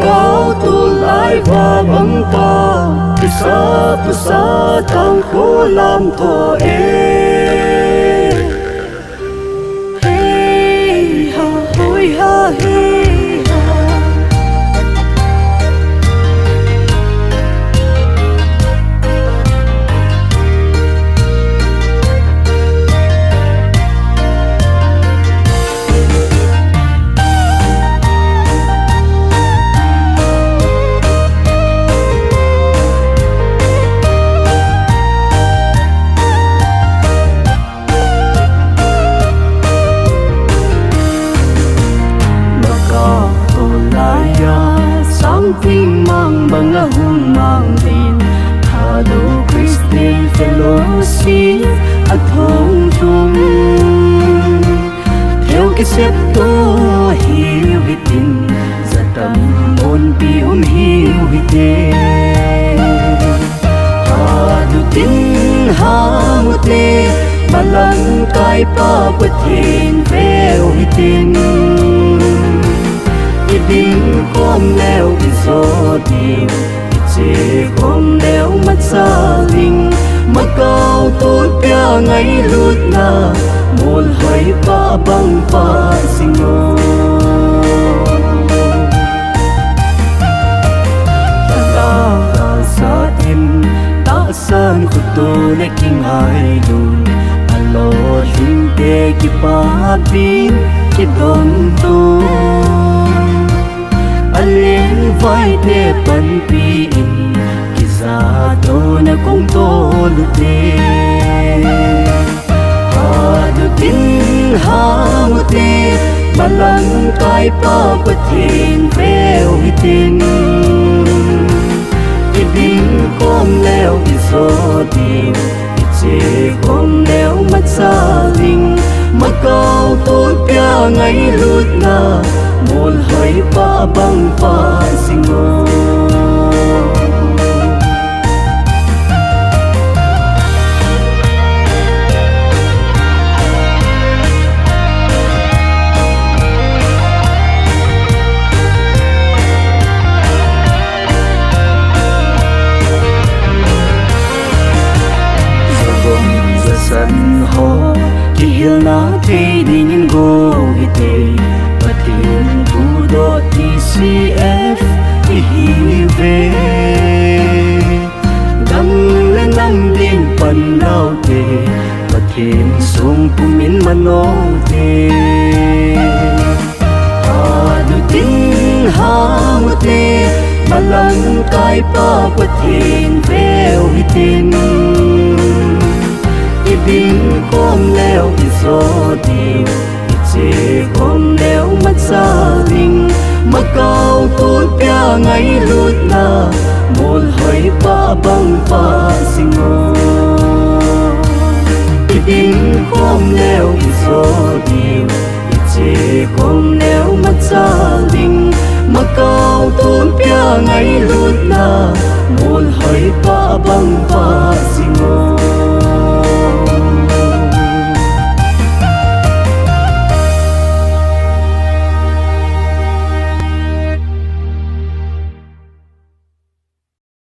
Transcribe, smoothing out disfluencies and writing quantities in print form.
Cao tu lại và băng ta Pisa pisa thang khô làm thọ Hey ha hoi ha hey ha Ting mang banga hum mang din Hado Christi fellowship at home tum Theo cái xếp tô hiu hitin Zatam môn pium hiu hitin Hado tin hamute Balang kai pa patin veo hitin Idin kom leo isotin Ichi kom leo mat saling Macau tôi pia ngay lut na Mol hai pa bang pa singo Tala sa tim Ta san kuto na king hai lun Alo hinte ki pa bin Ki don to Alin vai te pan pi in Kiza to na kung to lute Hado tin hamute Balang kai pa patin veo hitin Idin kom leo isotin Ichi kom leo mat saling Macau tôi pia ngay lut na Mol hai pa bang pa singo Zabong za san ho Ki hil na te dingin go hite Patin budo TCF ihive Dang lên nang din pan lao te Patin sung pumin manong te Hado tin hamute Balang kai pa patin veo hitin Idin kom leo isotin Ichi kom leo mat saling Macau tôi pia ngay lut na Mol hai pa bang pa singo Idin kom leo isotin Ichi kom leo mat saling Macau tôi pia ngay lut na Mol hai pa bang pa